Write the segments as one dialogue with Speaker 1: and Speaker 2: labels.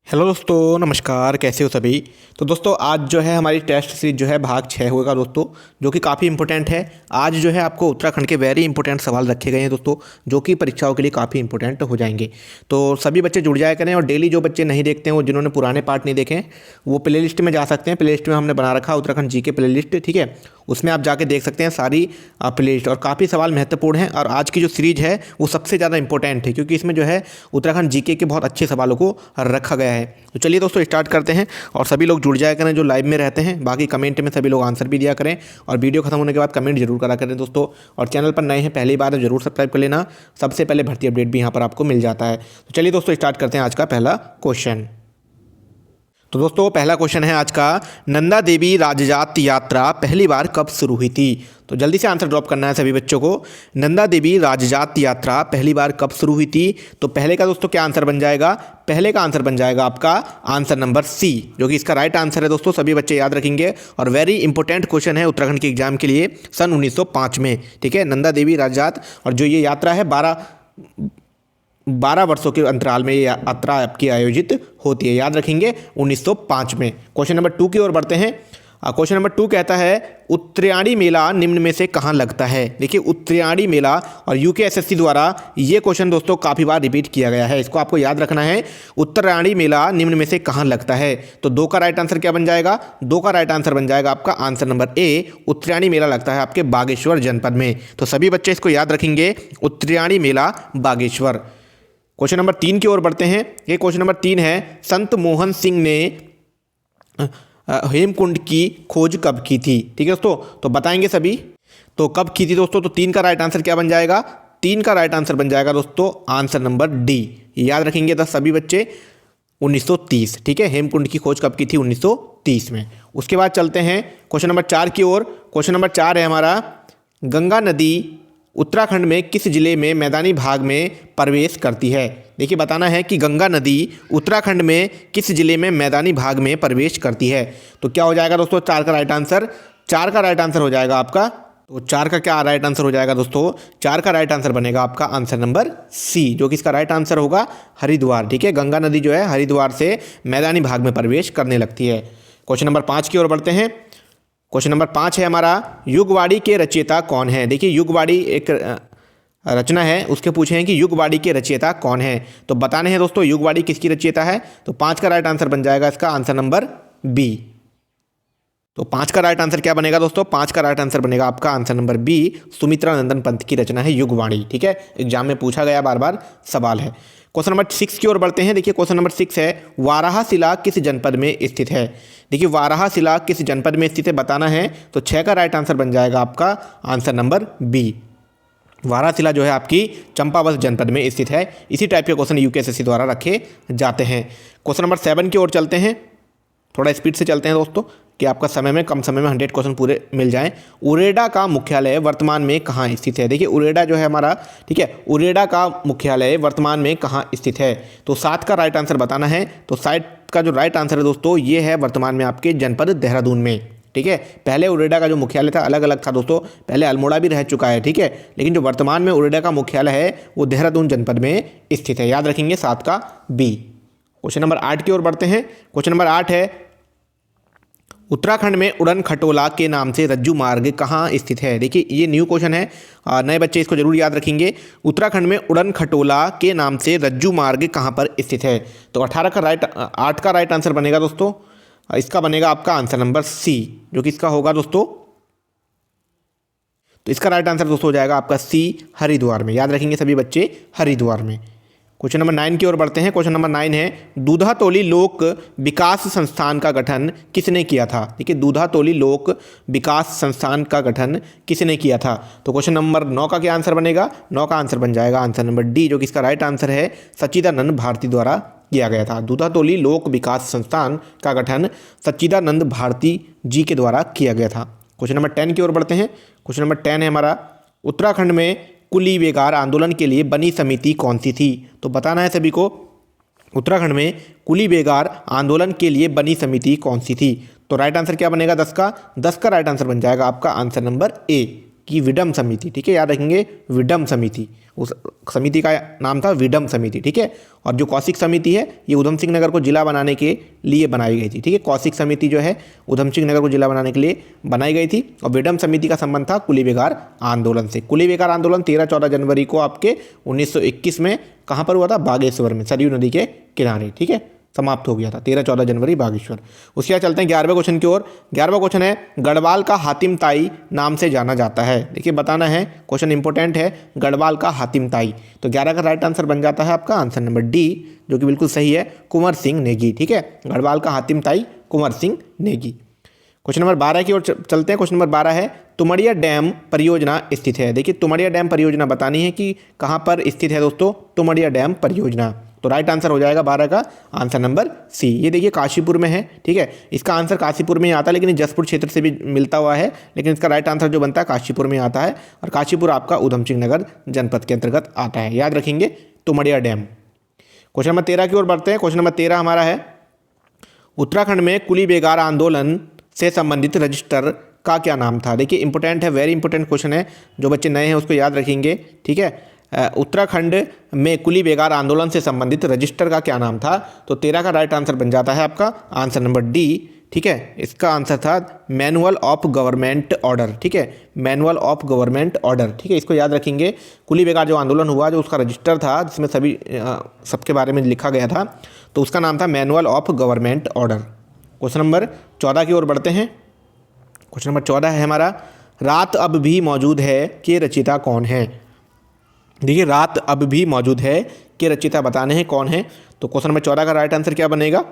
Speaker 1: Hello दोस्तों, नमस्कार। कैसे हो सभी। तो दोस्तों आज जो है हमारी टेस्ट सीरीज जो है भाग 6 होगा दोस्तों, जो कि काफ़ी इंपॉर्टेंट है। आज जो है आपको उत्तराखंड के वेरी इंपॉर्टेंट सवाल रखे गए हैं दोस्तों, जो कि परीक्षाओं के लिए काफ़ी इंपॉर्टेंट हो जाएंगे। तो सभी बच्चे जुड़ जाया करें, और डेली जो बच्चे नहीं देखते हैं, वो जिन्होंने पुराने पार्ट नहीं देखे हैं, वो प्ले लिस्ट में जा सकते हैं। प्ले लिस्ट में हमने बना रखा है उत्तराखंड जी के प्ले लिस्ट, ठीक है। उसमें आप जाके देख सकते हैं सारी प्ले लिस्ट, और काफ़ी सवाल महत्वपूर्ण हैं। और आज की जो सीरीज है वो सबसे ज़्यादा इंपॉर्टेंट है, क्योंकि इसमें जो है उत्तराखंड जीके के बहुत अच्छे सवालों को रखा गया है। तो चलिए दोस्तों स्टार्ट करते हैं, और सभी लोग जुड़ जाया करें जो लाइव में रहते हैं। बाकी कमेंट में सभी लोग आंसर भी दिया करें, और वीडियो खत्म होने के बाद कमेंट जरूर करा करें दोस्तों। और चैनल पर नए हैं, पहली बार है, जरूर सब्सक्राइब कर लेना। सबसे पहले भर्ती अपडेट भी यहाँ पर आपको मिल जाता है। तो चलिए दोस्तों स्टार्ट करते हैं आज का पहला क्वेश्चन। तो दोस्तों पहला क्वेश्चन है आज का, नंदा देवी राजजात यात्रा पहली बार कब शुरू हुई थी। तो जल्दी से आंसर ड्रॉप करना है सभी बच्चों को। नंदा देवी राजजात यात्रा पहली बार कब शुरू हुई थी। तो पहले का दोस्तों क्या आंसर बन जाएगा, पहले का आंसर बन जाएगा आपका आंसर नंबर सी, जो कि इसका राइट आंसर है दोस्तों। सभी बच्चे याद रखेंगे, और वेरी इंपॉर्टेंट क्वेश्चन है उत्तराखंड के एग्जाम के लिए, सन 1905 में, ठीक है। नंदा देवी राजजात, और जो ये यात्रा है 12 वर्षों के अंतराल में ये यात्रा आपकी आयोजित होती है, याद रखेंगे 1905 में। क्वेश्चन नंबर 2 की ओर बढ़ते हैं। क्वेश्चन नंबर 2 कहता है, उत्तरायणी मेला निम्न में से कहाँ लगता है। देखिए उत्तरायणी मेला, और यूकेएसएससी द्वारा ये क्वेश्चन दोस्तों काफ़ी बार रिपीट किया गया है, इसको आपको याद रखना है। उत्तरायणी मेला निम्न में से कहाँ लगता है। तो 2 का राइट आंसर क्या बन जाएगा, 2 का राइट आंसर बन जाएगा आपका आंसर नंबर ए। उत्तरायणी मेला लगता है आपके बागेश्वर जनपद में। तो सभी बच्चे इसको याद रखेंगे, उत्तरायणी मेला बागेश्वर। क्वेश्चन नंबर 3 की ओर बढ़ते हैं। ये क्वेश्चन नंबर 3 है, संत मोहन सिंह ने हेमकुंड की खोज कब की थी। ठीक है दोस्तों, तो बताएंगे सभी। तो कब की थी दोस्तों, तो 3 का राइट आंसर क्या बन जाएगा, 3 का राइट आंसर बन जाएगा दोस्तों आंसर नंबर डी। याद रखेंगे तो सभी बच्चे 1930, ठीक है। हेमकुंड की खोज कब की थी, 1930 में। उसके बाद चलते हैं क्वेश्चन नंबर 4 की ओर। क्वेश्चन नंबर 4 है हमारा, गंगा नदी उत्तराखंड में किस जिले में मैदानी भाग में प्रवेश करती है। देखिए बताना है कि गंगा नदी उत्तराखंड में किस जिले में मैदानी भाग में प्रवेश करती है। तो क्या हो जाएगा दोस्तों 4 का राइट आंसर, 4 का राइट आंसर हो जाएगा आपका। तो 4 का क्या राइट आंसर हो जाएगा दोस्तों, 4 का राइट आंसर बनेगा आपका आंसर नंबर सी, जो कि इसका राइट आंसर होगा हरिद्वार, ठीक है। गंगा नदी जो है हरिद्वार से मैदानी भाग में प्रवेश करने लगती है। क्वेश्चन नंबर 5 की ओर बढ़ते हैं। क्वेश्चन नंबर 5 है हमारा, युगवाड़ी के रचयिता कौन है। देखिए युगवाड़ी एक रचना है, उसके पूछे हैं कि युगवाड़ी के रचयिता कौन है। तो बताने हैं दोस्तों युगवाड़ी किसकी रचयिता है। तो 5 का राइट आंसर बन जाएगा इसका आंसर नंबर बी। तो 5 का राइट आंसर क्या बनेगा दोस्तों, 5 का राइट आंसर बनेगा आपका आंसर नंबर बी। सुमित्रा नंदन पंत की रचना है युगवाणी, ठीक है। एग्जाम में पूछा गया बार बार सवाल है। क्वेश्चन नंबर 6 की ओर बढ़ते हैं। देखिए क्वेश्चन नंबर 6 है, वाराहशिला किस जनपद में स्थित है। देखिए वाराहशिला किस जनपद में स्थित है बताना है। तो 6 का राइट आंसर बन जाएगा आपका आंसर नंबर बी। वाराहशिला जो है आपकी चंपावत जनपद में स्थित है। इसी टाइप के क्वेश्चन यूकेएसएससी द्वारा रखे जाते हैं। क्वेश्चन नंबर 7 की ओर चलते हैं। थोड़ा स्पीड से चलते हैं दोस्तों, कि आपका समय में कम समय में 100 क्वेश्चन पूरे मिल जाएं। उरेडा का मुख्यालय वर्तमान में कहाँ स्थित है। देखिए उरेडा जो है हमारा, ठीक है, उरेडा का मुख्यालय वर्तमान में कहाँ स्थित है। तो 7 का राइट आंसर बताना है। तो 7 का जो राइट आंसर है दोस्तों, ये है वर्तमान में आपके जनपद देहरादून में, ठीक है। पहले उरेडा का जो मुख्यालय था अलग अलग था दोस्तों, पहले अल्मोड़ा भी रह चुका है, ठीक है। लेकिन जो वर्तमान में उरेडा का मुख्यालय है वो देहरादून जनपद में स्थित है। याद रखेंगे 7 का बी। क्वेश्चन नंबर 8 की ओर बढ़ते हैं। क्वेश्चन नंबर 8 है, उत्तराखंड में उड़न खटोला के नाम से रज्जू मार्ग कहाँ स्थित है। देखिए ये न्यू क्वेश्चन है, नए बच्चे इसको जरूर याद रखेंगे। उत्तराखंड में उड़न खटोला के नाम से रज्जू मार्ग कहाँ पर स्थित है। तो 8 का राइट आंसर बनेगा दोस्तों, इसका बनेगा आपका आंसर नंबर सी, जो कि इसका होगा दोस्तों। तो इसका राइट आंसर दोस्तों हो जाएगा आपका सी, हरिद्वार में। याद रखेंगे सभी बच्चे, हरिद्वार में। क्वेश्चन नंबर 9 की ओर बढ़ते हैं। क्वेश्चन नंबर 9 है, दूधातोली लोक विकास संस्थान का गठन किसने किया था। देखिए दूधातोली लोक विकास संस्थान का गठन किसने किया था। तो क्वेश्चन नंबर 9 का क्या आंसर बनेगा, 9 का आंसर बन जाएगा आंसर नंबर डी, जो कि इसका राइट आंसर है सच्चिदानंद भारती द्वारा किया गया था। दूधातोली लोक विकास संस्थान का गठन सच्चिदानंद भारती जी के द्वारा किया गया था। क्वेश्चन नंबर 10 की ओर बढ़ते हैं। क्वेश्चन नंबर 10 है हमारा, उत्तराखंड में कुली बेगार आंदोलन के लिए बनी समिति कौन सी थी। तो बताना है सभी को, उत्तराखंड में कुली बेगार आंदोलन के लिए बनी समिति कौन सी थी। तो राइट आंसर क्या बनेगा 10 का राइट आंसर बन जाएगा आपका आंसर नंबर ए, की विडम समिति, ठीक है, याद रखेंगे विडम समिति, उस समिति का नाम था विडम समिति, ठीक है। और जो कौशिक समिति है ये उधम सिंह नगर को जिला बनाने के लिए बनाई गई थी, ठीक है। कौशिक समिति जो है उधम सिंह नगर को जिला बनाने के लिए बनाई गई थी। और विडम समिति का संबंध था कुली बेगार आंदोलन से। कुली बेगार आंदोलन 13-14 जनवरी को आपके 1921 में कहाँ पर हुआ था? बागेश्वर में, सरयू नदी के किनारे, ठीक है, समाप्त हो गया था 13-14 जनवरी बागेश्वर। उसके बाद चलते हैं 11वें क्वेश्चन की ओर। 11वां क्वेश्चन है गढ़वाल का हातिम ताई नाम से जाना जाता है। देखिए बताना है, क्वेश्चन इंपॉर्टेंट है, गढ़वाल का हातिम ताई। तो 11 का राइट आंसर बन जाता है आपका आंसर नंबर डी, जो कि बिल्कुल सही है, कुंवर सिंह नेगी, ठीक है। गढ़वाल का हातिम ताई कुंवर सिंह नेगी। क्वेश्चन नंबर 12 की ओर चलते हैं। क्वेश्चन नंबर 12 है तुमड़िया डैम परियोजना स्थित है। देखिए तुमड़िया डैम परियोजना बतानी है कि कहाँ पर स्थित है दोस्तों, तुमड़िया डैम परियोजना। तो राइट आंसर हो जाएगा 12 का आंसर नंबर सी। ये देखिए काशीपुर में है, ठीक है, इसका आंसर काशीपुर में ही आता है, लेकिन जसपुर क्षेत्र से भी मिलता हुआ है, लेकिन इसका राइट आंसर जो बनता है काशीपुर में आता है। और काशीपुर आपका उधम सिंह नगर जनपद के अंतर्गत आता है, याद रखेंगे तुमड़िया डैम। क्वेश्चन नंबर 13 की ओर बढ़ते हैं। क्वेश्चन नंबर 13 हमारा है उत्तराखंड में कुली बेगार आंदोलन से संबंधित रजिस्टर का क्या नाम था। देखिए इंपॉर्टेंट है, वेरी इंपॉर्टेंट क्वेश्चन है, जो बच्चे नए हैं उसको याद रखेंगे, ठीक है। उत्तराखंड में कुली बेगार आंदोलन से संबंधित रजिस्टर का क्या नाम था। तो 13 का राइट आंसर बन जाता है आपका आंसर नंबर डी, ठीक है। इसका आंसर था मैनुअल ऑफ गवर्नमेंट ऑर्डर, ठीक है, मैनुअल ऑफ गवर्नमेंट ऑर्डर, ठीक है, इसको याद रखेंगे। कुली बेगार जो आंदोलन हुआ, जो उसका रजिस्टर था जिसमें सबके बारे में लिखा गया था, तो उसका नाम था manual of government order. Question number 14 की ओर बढ़ते हैं। क्वेश्चन नंबर 14 है हमारा रात अब भी मौजूद है के रचयिता कौन है। देखिए रात अब भी मौजूद है के रचयिता बताने हैं कौन है। तो क्वेश्चन नंबर 14 का राइट आंसर क्या बनेगा?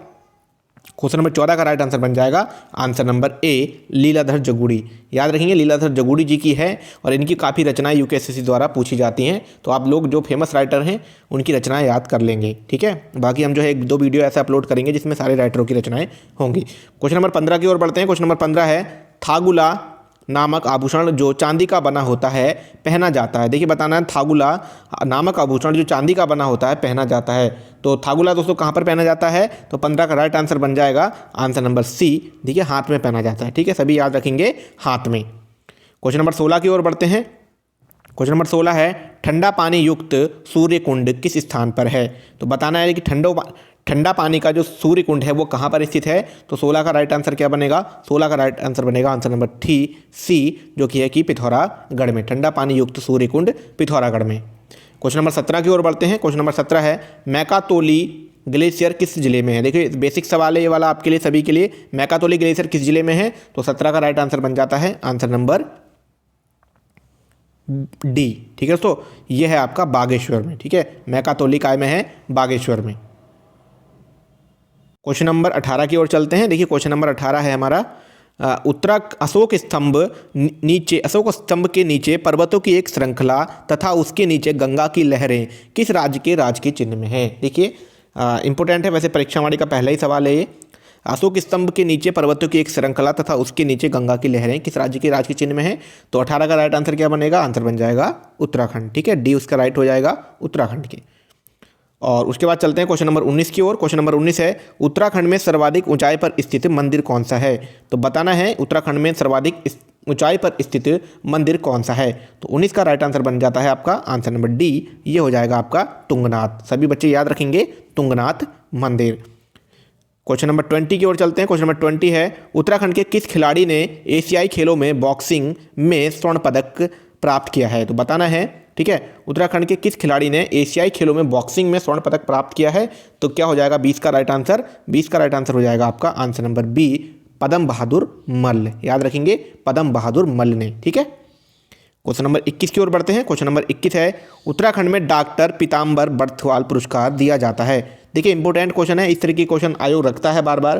Speaker 1: क्वेश्चन नंबर 14 का राइट आंसर बन जाएगा answer number A, Leeladhar Jaguri. याद रखेंगे लीलाधर जगूड़ी जी की है, और इनकी काफ़ी रचनाएं यूकेएसएससी द्वारा पूछी जाती हैं, तो आप लोग जो फेमस राइटर हैं उनकी रचनाएं याद कर लेंगे, ठीक है। बाकी हम जो है 1-2 वीडियो ऐसे अपलोड करेंगे जिसमें सारे राइटरों की रचनाएं होंगी। क्वेश्चन नंबर 15 की ओर बढ़ते हैं। क्वेश्चन नंबर 15 है थागुला नामक आभूषण जो चांदी का बना होता है पहना जाता है। देखिए बताना है थागुला नामक आभूषण जो चांदी का बना होता है पहना जाता है। तो थागुला दोस्तों कहाँ पर पहना जाता है? तो 15 का राइट आंसर बन जाएगा आंसर नंबर सी। देखिए हाथ में पहना जाता है, ठीक है, सभी याद रखेंगे हाथ में। क्वेश्चन नंबर 16 की ओर बढ़ते हैं। क्वेश्चन नंबर 16 है ठंडा पानी युक्त सूर्य कुंड किस स्थान पर है। तो बताना है कि ठंडा पानी का जो सूर्य कुंड है वो कहाँ पर स्थित है। तो 16 का राइट आंसर क्या बनेगा? 16 का राइट आंसर बनेगा आंसर नंबर सी, जो कि है कि पिथौरागढ़ में, ठंडा पानी युक्त सूर्य कुंड पिथौरागढ़ में। क्वेश्चन नंबर 17 की ओर बढ़ते हैं। क्वेश्चन नंबर 17 है मैकातोली ग्लेशियर किस जिले में है। देखिए बेसिक सवाल है ये वाला आपके लिए, सभी के लिए। मैकातोली ग्लेशियर किस जिले में है? तो 17 का राइट आंसर बन जाता है आंसर नंबर डी, ठीक है दोस्तों, ये है आपका बागेश्वर में, ठीक है, मैकातोली काय में है? बागेश्वर में। क्वेश्चन नंबर 18 की ओर चलते हैं। देखिए क्वेश्चन नंबर 18 है हमारा अशोक स्तंभ के नीचे पर्वतों की एक श्रृंखला तथा उसके नीचे गंगा की लहरें किस राज्य के राज के चिन्ह में है। देखिए इंपॉर्टेंट है, वैसे परीक्षा वाणी का पहला ही सवाल है ये। अशोक स्तंभ के नीचे पर्वतों की एक श्रृंखला तथा उसके नीचे गंगा की लहरें किस राज्य के राज के चिन्ह में है। तो 18 का राइट आंसर क्या बनेगा? आंसर बन जाएगा उत्तराखंड, ठीक है, डी उसका राइट हो जाएगा उत्तराखंड के। और उसके बाद चलते हैं क्वेश्चन नंबर 19 की ओर। क्वेश्चन नंबर 19 है उत्तराखंड में सर्वाधिक ऊंचाई पर स्थित मंदिर कौन सा है। तो बताना है उत्तराखंड में सर्वाधिक ऊंचाई पर स्थित मंदिर कौन सा है। तो 19 का राइट आंसर बन जाता है आपका आंसर नंबर डी, ये हो जाएगा आपका तुंगनाथ। सभी बच्चे याद रखेंगे तुंगनाथ मंदिर। क्वेश्चन नंबर 20 की ओर चलते हैं। क्वेश्चन नंबर 20 है उत्तराखंड के किस खिलाड़ी ने एशियाई खेलों में बॉक्सिंग में स्वर्ण पदक प्राप्त किया है। तो बताना है, ठीक है, उत्तराखंड के किस खिलाड़ी ने एशियाई खेलों में बॉक्सिंग में स्वर्ण पदक प्राप्त किया है। तो क्या हो जाएगा 20 का राइट आंसर? 20 का राइट आंसर हो जाएगा आपका answer number B, Padam Bahadur मल्ल। याद रखेंगे पदम बहादुर मल्ल ने, ठीक है। क्वेश्चन नंबर 21 की ओर बढ़ते हैं। क्वेश्चन नंबर 21 है उत्तराखंड में डॉक्टर पीताम्बर बर्थवाल पुरस्कार दिया जाता है। देखिए इंपॉर्टेंट क्वेश्चन है, इस तरह की क्वेश्चन आयोग रखता है बार बार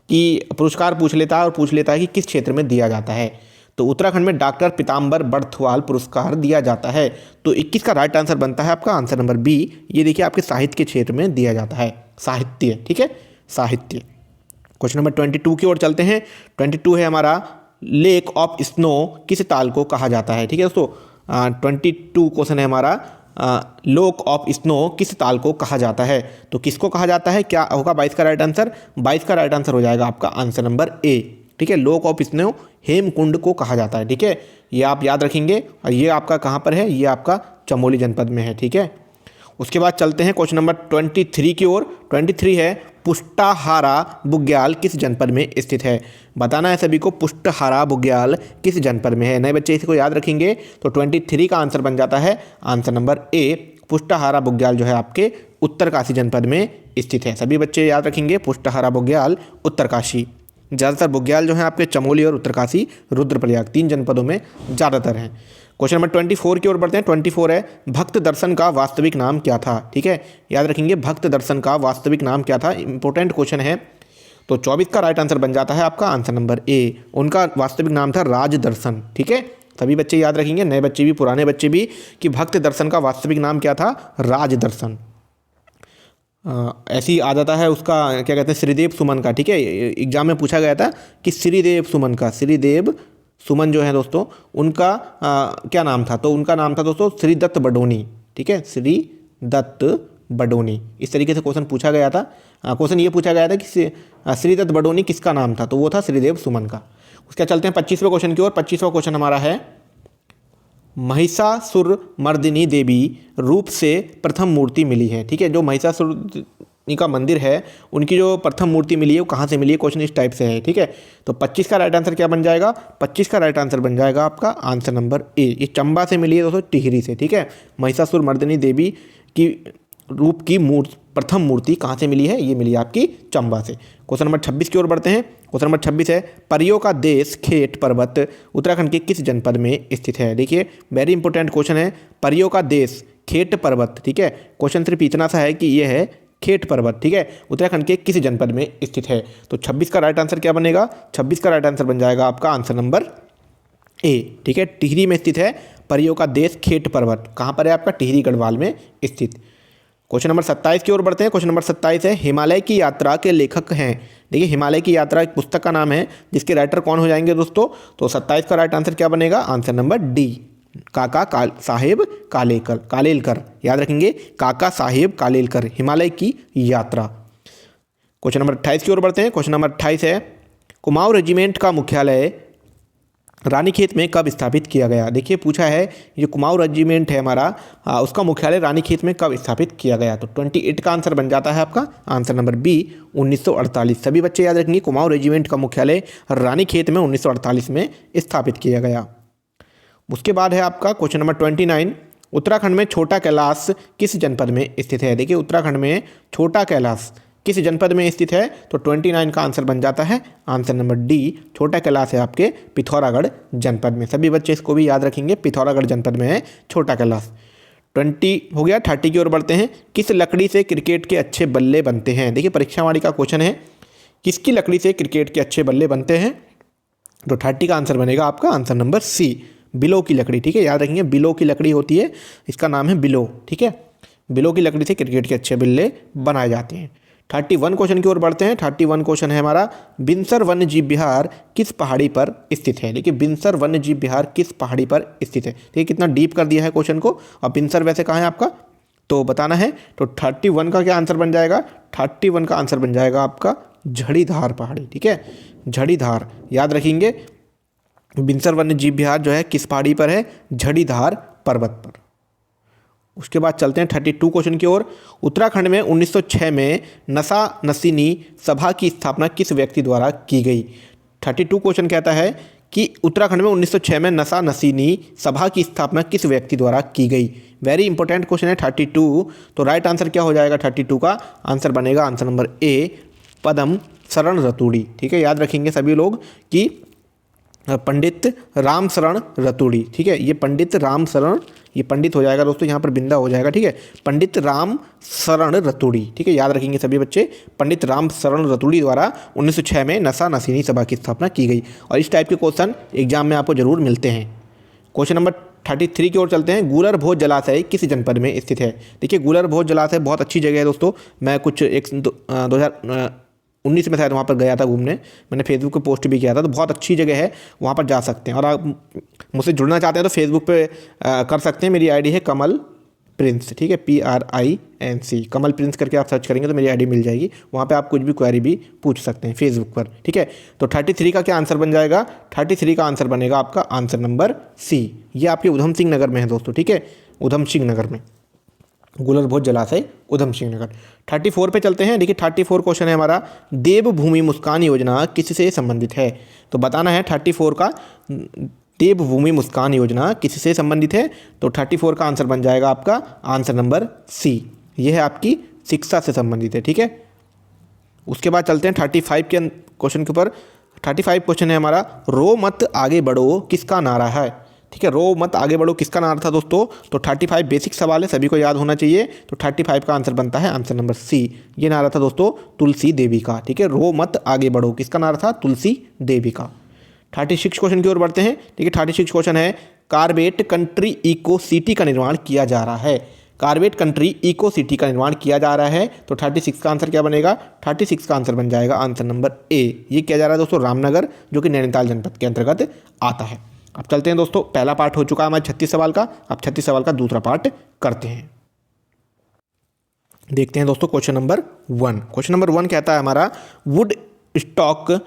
Speaker 1: कि पुरस्कार पूछ लेता है और पूछ लेता है कि किस क्षेत्र में दिया जाता है। तो उत्तराखंड में डॉक्टर पीताम्बर बर्थवाल पुरस्कार दिया जाता है। तो 21 का राइट आंसर बनता है आपका आंसर नंबर बी। ये देखिए आपके साहित्य के क्षेत्र में दिया जाता है, साहित्य, ठीक है, साहित्य। क्वेश्चन नंबर 22 की ओर चलते हैं। 22 है हमारा लेक ऑफ स्नो किस ताल को कहा जाता है। ठीक है दोस्तों, 22 क्वेश्चन है हमारा लेक ऑफ स्नो किस ताल को कहा जाता है। तो किसको कहा जाता है, क्या होगा 22 का राइट आंसर? 22 का राइट आंसर हो जाएगा आपका आंसर नंबर ए, ठीक है, लोक ऑफ स्नो हेमकुंड को कहा जाता है। ठीक है, ये आप याद रखेंगे। और ये आपका कहाँ पर है, ये आपका चमोली जनपद में है। ठीक है, उसके बाद चलते हैं क्वेश्चन नंबर 23 की ओर। 23 है पुष्टाहारा बुग्याल किस जनपद में स्थित है। बताना है सभी को पुष्टाहारा बुग्याल किस जनपद में है। नए बच्चे इसको याद रखेंगे तो 23 का आंसर बन जाता है आंसर नंबर ए। पुष्टाहारा बुग्याल जो है आपके उत्तरकाशी जनपद में स्थित है। सभी बच्चे याद रखेंगे पुष्टाहारा बुग्याल उत्तरकाशी। ज़्यादातर बुग्याल जो है आपके चमोली और उत्तरकाशी रुद्रप्रयाग 3 जनपदों में ज़्यादातर हैं। क्वेश्चन नंबर 24 की ओर बढ़ते हैं। 24 है भक्त दर्शन का वास्तविक नाम क्या था। ठीक है, याद रखेंगे भक्त दर्शन का वास्तविक नाम क्या था, इंपॉर्टेंट क्वेश्चन है। तो 24 का राइट आंसर बन जाता है आपका आंसर नंबर ए। उनका वास्तविक नाम था राजदर्शन। ठीक है, सभी बच्चे याद रखेंगे, नए बच्चे भी पुराने बच्चे भी, कि भक्त दर्शन का वास्तविक नाम क्या था, राजदर्शन। ऐसी आ जाता है उसका क्या कहते हैं, श्रीदेव सुमन का। ठीक है, एग्जाम में पूछा गया था कि श्रीदेव सुमन का, श्रीदेव सुमन जो है दोस्तों उनका क्या नाम था, तो उनका नाम था दोस्तों श्रीदत्त बडोनी। ठीक है, श्रीदत्त बडोनी। इस तरीके से क्वेश्चन पूछा गया था। क्वेश्चन ये पूछा गया था कि श्रीदत्त बडोनी किसका नाम था, तो वो था श्रीदेव सुमन का। उसके चलते हैं 25वें क्वेश्चन की ओर। 25वां क्वेश्चन हमारा है महिषासुरमर्दिनी देवी रूप से प्रथम मूर्ति मिली है। ठीक है, जो महिषासुर का मंदिर है उनकी जो प्रथम मूर्ति मिली है वो कहाँ से मिली है, क्वेश्चन इस टाइप से है। ठीक है, तो 25 का राइट आंसर क्या बन जाएगा, 25 का राइट आंसर बन जाएगा आपका आंसर नंबर ए। ये चंबा से मिली है दोस्तों, टिहरी से। ठीक है, महिषासुरमर्दिनी देवी की रूप की प्रथम मूर्ति कहाँ से मिली है, ये मिली आपकी चंबा से। क्वेश्चन नंबर 26 की ओर बढ़ते हैं। क्वेश्चन नंबर 26 है परियों का देश खेट पर्वत उत्तराखंड के किस जनपद में स्थित है। देखिए वेरी इंपॉर्टेंट क्वेश्चन है, परियों का देश खेट पर्वत। ठीक है, क्वेश्चन सिर्फ इतना सा है कि ये है खेट पर्वत। ठीक है, उत्तराखंड के किस जनपद में स्थित है। तो 26 का राइट आंसर क्या बनेगा, 26 का राइट आंसर बन जाएगा आपका आंसर नंबर ए। ठीक है, टिहरी में स्थित है परियों का देश खेट पर्वत। कहाँ पर है आपका, टिहरी गढ़वाल में स्थित। क्वेश्चन नंबर 27 की ओर बढ़ते हैं। क्वेश्चन नंबर 27 है हिमालय की यात्रा के लेखक हैं। देखिए हिमालय की यात्रा एक पुस्तक का नाम है, जिसके राइटर कौन हो जाएंगे दोस्तों, तो 27 का राइट आंसर क्या बनेगा, आंसर नंबर डी, काका साहेब कालेलकर। याद रखेंगे काका साहेब कालेलकर, हिमालय की यात्रा। क्वेश्चन नंबर 28 की ओर बढ़ते हैं। क्वेश्चन नंबर 28 है कुमाऊं रेजिमेंट का मुख्यालय रानीखेत में कब स्थापित किया गया। देखिए पूछा है ये कुमाऊं रेजिमेंट है हमारा, उसका मुख्यालय रानीखेत में कब स्थापित किया गया। तो 28 का आंसर बन जाता है आपका आंसर नंबर बी 1948। सभी बच्चे याद रखेंगे कुमाऊं रेजिमेंट का मुख्यालय रानीखेत में 1948 में स्थापित किया गया। उसके बाद है आपका क्वेश्चन नंबर 29, उत्तराखंड में छोटा कैलाश किस जनपद में स्थित है। देखिए उत्तराखंड में छोटा कैलाश किस जनपद में स्थित है, तो 29 का आंसर बन जाता है आंसर नंबर डी, छोटा कैलाश है आपके पिथौरागढ़ जनपद में। सभी बच्चे इसको भी याद रखेंगे, पिथौरागढ़ जनपद में है छोटा कैलाश। 20 हो गया। 30 की ओर बढ़ते हैं। किस लकड़ी से क्रिकेट के अच्छे बल्ले बनते हैं। देखिए परीक्षा वाली का क्वेश्चन है, किसकी लकड़ी से क्रिकेट के अच्छे बल्ले बनते हैं, तो 30 का आंसर बनेगा आपका आंसर नंबर सी, बिलो की लकड़ी। ठीक है, याद रखेंगे बिलो की लकड़ी होती है, इसका नाम है बिलो। ठीक है, बिलो की लकड़ी से क्रिकेट के अच्छे बल्ले बनाए जाते हैं। 31 क्वेश्चन की ओर बढ़ते हैं। 31 क्वेश्चन है हमारा बिनसर वन्य जीव विहार किस पहाड़ी पर स्थित है। देखिए बिनसर वन्य जीव विहार किस पहाड़ी पर स्थित है। देखिए कितना डीप कर दिया है क्वेश्चन को। और बिनसर वैसे कहाँ है आपका, तो बताना है। तो 31 का क्या आंसर बन जाएगा, 31 का आंसर बन जाएगा आपका झड़ीधार पहाड़ी। ठीक है, झड़ीधार याद रखेंगे। बिनसर वन्य जीव विहार जो है किस पहाड़ी पर है, झड़ीधार पर्वत पर। उसके बाद चलते हैं 32 क्वेश्चन की ओर। उत्तराखंड में 1906 में नशा नशीनी सभा की स्थापना किस व्यक्ति द्वारा की गई। 32 क्वेश्चन कहता है कि उत्तराखंड में 1906 में नशा नशीनी सभा की स्थापना किस व्यक्ति द्वारा की गई। वेरी इंपॉर्टेंट क्वेश्चन है 32। तो राइट आंसर क्या हो जाएगा, 32 का आंसर बनेगा आंसर नंबर ए, पद्म शरण रतूड़ी। ठीक है, याद रखेंगे सभी लोग कि पंडित राम शरण रतूड़ी। ठीक है, ये पंडित राम शरण, ये पंडित हो जाएगा दोस्तों, यहाँ पर बिंदा हो जाएगा। ठीक है, पंडित राम शरण रतूड़ी। ठीक है, याद रखेंगे सभी बच्चे, पंडित राम शरण रतूड़ी द्वारा 1906 में नशा नशीनी सभा की स्थापना की गई। और इस टाइप के क्वेश्चन एग्जाम में आपको जरूर मिलते हैं। क्वेश्चन नंबर 33 की ओर चलते हैं। गूलर भोज जलाशय किस जनपद में स्थित है। देखिए गूलर भोज जलाशय बहुत अच्छी जगह है दोस्तों। मैं कुछ 2019 में शायद वहाँ पर गया था घूमने, मैंने फेसबुक पे पोस्ट भी किया था। तो बहुत अच्छी जगह है, वहाँ पर जा सकते हैं। और आप मुझसे जुड़ना चाहते हैं तो फेसबुक पे कर सकते हैं। मेरी आईडी है कमल प्रिंस, ठीक है, PRINC, कमल प्रिंस करके आप सर्च करेंगे तो मेरी आईडी मिल जाएगी, वहाँ पे आप कुछ भी क्वेरी भी पूछ सकते हैं फेसबुक पर, ठीक है। तो 33 का क्या आंसर बन जाएगा, 33 का आंसर बनेगा आपका आंसर नंबर सी। ये आपके उधम सिंह नगर में है दोस्तों, ठीक है, उधम सिंह नगर में, गुलरभोज जलाशय उधम सिंह नगर। 34 पे चलते हैं। देखिए 34 क्वेश्चन है हमारा, देवभूमि मुस्कान योजना किससे संबंधित है। तो बताना है 34 का देवभूमि मुस्कान योजना किससे संबंधित है। तो 34 का आंसर बन जाएगा आपका आंसर नंबर सी, यह है आपकी शिक्षा से संबंधित है, ठीक है। उसके बाद चलते हैं 35 के क्वेश्चन के ऊपर। 35 क्वेश्चन है हमारा, रो मत आगे बढ़ो किसका नारा है, ठीक है। रो मत आगे बढ़ो किसका नारा था दोस्तों। तो 35 बेसिक सवाल है, सभी को याद होना चाहिए। तो 35 का आंसर बनता है आंसर नंबर सी। ये नारा था दोस्तों तुलसी देवी का, ठीक है। रो मत आगे बढ़ो किसका नारा था, तुलसी देवी का। 36 क्वेश्चन की ओर बढ़ते हैं। ठीक है, 36 क्वेश्चन है, कार्बेट कंट्री इको सिटी का निर्माण किया जा रहा है। कार्बेट कंट्री इको सिटी का निर्माण किया जा रहा है। तो 36 का आंसर क्या बनेगा, 36 का आंसर बन जाएगा आंसर नंबर ए। ये किया जा रहा है दोस्तों रामनगर, जो कि नैनीताल जनपद के अंतर्गत आता है। अब चलते हैं दोस्तों, पहला पार्ट हो चुका है हमारा 36 सवाल का। अब 36 सवाल का दूसरा पार्ट करते हैं। देखते हैं दोस्तों क्वेश्चन नंबर 1। क्वेश्चन नंबर 1 कहता है हमारा, वुड स्टॉक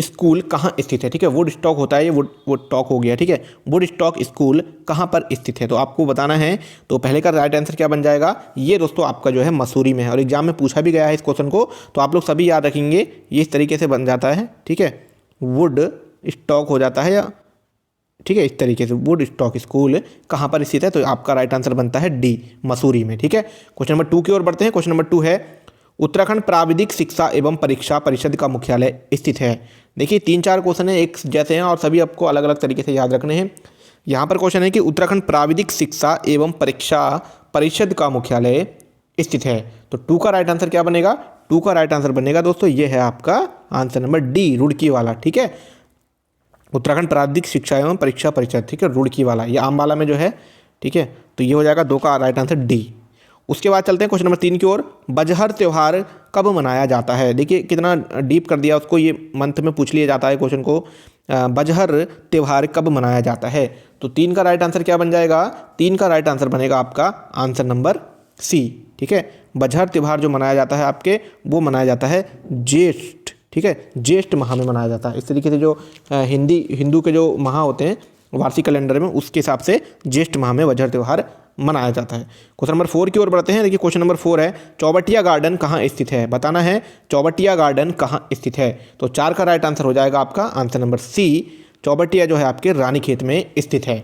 Speaker 1: स्कूल कहाँ स्थित है। ठीक है, वुड स्टॉक होता है, ये वुड स्टॉक हो गया, ठीक है। वुड स्टॉक स्कूल कहाँ पर स्थित है, तो आपको बताना है। तो पहले का राइट आंसर क्या बन जाएगा, ये दोस्तों आपका जो है मसूरी में है, और एग्जाम में पूछा भी गया है इस क्वेश्चन को, तो आप लोग सभी याद रखेंगे। ये इस तरीके से बन जाता है, ठीक है, वुड स्टॉक हो जाता है, या ठीक है, इस तरीके से वुड स्टॉक स्कूल कहाँ पर स्थित है। तो आपका राइट आंसर बनता है डी, मसूरी में, ठीक है। क्वेश्चन नंबर 2 की ओर बढ़ते हैं। क्वेश्चन नंबर 2 है, उत्तराखंड प्राविधिक शिक्षा एवं परीक्षा परिषद का मुख्यालय स्थित है। देखिए 3-4 क्वेश्चन है एक जैसे हैं, और सभी आपको अलग अलग तरीके से याद रखने हैं। यहाँ पर क्वेश्चन है कि उत्तराखंड प्राविधिक शिक्षा एवं परीक्षा परिषद का मुख्यालय स्थित है। तो 2 का राइट आंसर क्या बनेगा, 2 का राइट आंसर बनेगा दोस्तों, ये है आपका आंसर नंबर डी, रुड़की वाला, ठीक है। उत्तराखंड प्राविधिक शिक्षा एवं परीक्षा परिषद, ठीक है, रुड़की वाला, ये आमवाला में जो है, ठीक है। तो ये हो जाएगा 2 का राइट आंसर डी। उसके बाद चलते हैं क्वेश्चन नंबर 3 की ओर, बजहर त्यौहार कब मनाया जाता है। देखिए कितना डीप कर दिया उसको, ये मंथ में पूछ लिया जाता है क्वेश्चन को, बजहर त्यौहार कब मनाया जाता है। तो 3 का राइट आंसर क्या बन जाएगा, 3 का राइट आंसर बनेगा आपका आंसर नंबर सी, ठीक है। बजहर त्यौहार जो मनाया जाता है आपके, वो मनाया जाता है ज्येष्ठ, ठीक है, ज्येष्ठ माह में मनाया जाता है। इस तरीके से जो हिंदू के जो माह होते हैं वार्षिक कैलेंडर में, उसके हिसाब से ज्येष्ठ माह में बजहर त्यौहार मनाया जाता है। क्वेश्चन नंबर 4 की ओर बढ़ते हैं। देखिए क्वेश्चन नंबर 4 है, चौबटिया गार्डन कहाँ स्थित है। बताना है चौबटिया गार्डन कहाँ स्थित है। तो 4 का राइट आंसर हो जाएगा आपका आंसर नंबर सी, चौबटिया जो है आपके रानीखेत में स्थित है।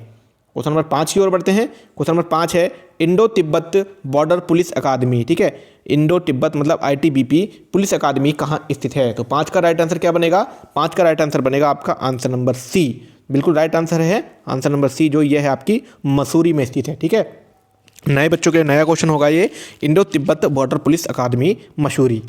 Speaker 1: क्वेश्चन नंबर 5 की ओर बढ़ते हैं। क्वेश्चन नंबर 5 है, इंडो तिब्बत बॉर्डर पुलिस अकादमी, ठीक है, इंडो तिब्बत मतलब ITBP पुलिस अकादमी कहाँ स्थित है। तो 5 का राइट आंसर क्या बनेगा, 5 का राइट आंसर बनेगा आपका आंसर नंबर सी, बिल्कुल राइट आंसर है आंसर नंबर सी, जो ये है आपकी मसूरी में स्थित है, ठीक है। नए बच्चों के लिए नया क्वेश्चन होगा ये, इंडो तिब्बत बॉर्डर पुलिस अकादमी मसूरी।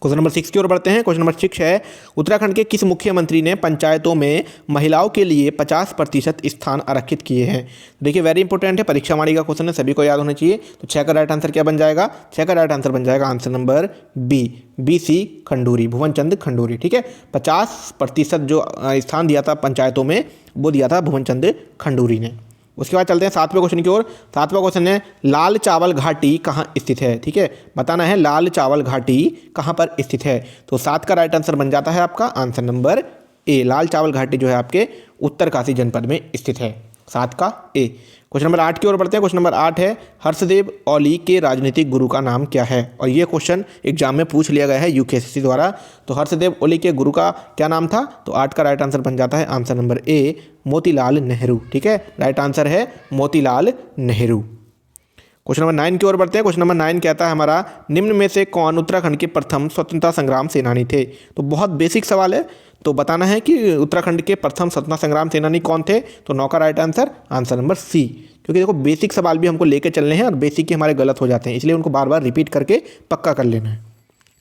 Speaker 1: क्वेश्चन नंबर 6 की ओर बढ़ते हैं। क्वेश्चन नंबर 6 है, उत्तराखंड के किस मुख्यमंत्री ने पंचायतों में महिलाओं के लिए 50% स्थान आरक्षित किए हैं। देखिए वेरी इंपॉर्टेंट है, परीक्षा वाणी का क्वेश्चन है, सभी को याद होना चाहिए। तो 6 का राइट आंसर क्या बन जाएगा, 6 का राइट आंसर बन जाएगा answer number B, BC Khanduri, Bhuvan Chand Khanduri, ठीक है। 50% जो स्थान दिया था पंचायतों में, वो दिया था भुवन चंद खंडूरी ने। उसके बाद चलते हैं 7वें क्वेश्चन की ओर। 7वां क्वेश्चन है, लाल चावल घाटी कहाँ स्थित है, ठीक है। बताना है लाल चावल घाटी कहाँ पर स्थित है। तो 7 का राइट आंसर बन जाता है आपका आंसर नंबर ए, लाल चावल घाटी जो है आपके उत्तरकाशी जनपद में स्थित है, 7 का ए। क्वेश्चन नंबर 8 की ओर बढ़ते हैं। क्वेश्चन नंबर 8 है, हर्षदेव औली के राजनीतिक गुरु का नाम क्या है। और ये क्वेश्चन एग्जाम में पूछ लिया गया है UKSC द्वारा। तो हर्षदेव औली के गुरु का क्या नाम था। तो 8 का राइट आंसर बन जाता है आंसर नंबर ए, मोतीलाल नेहरू, ठीक है, राइट आंसर है मोतीलाल नेहरू। क्वेश्चन नंबर 9 की ओर बढ़ते हैं। क्वेश्चन नंबर 9 कहता है हमारा, निम्न में से कौन उत्तराखंड के प्रथम स्वतंत्रता संग्राम सेनानी थे। तो बहुत बेसिक सवाल है, तो बताना है कि उत्तराखंड के प्रथम स्वतंत्रता संग्राम सेनानी कौन थे। तो 9 का right answer answer number C, क्योंकि देखो बेसिक सवाल भी हमको लेके चलने हैं, और बेसिक के हमारे गलत हो जाते हैं, इसलिए उनको बार बार रिपीट करके पक्का कर लेना है।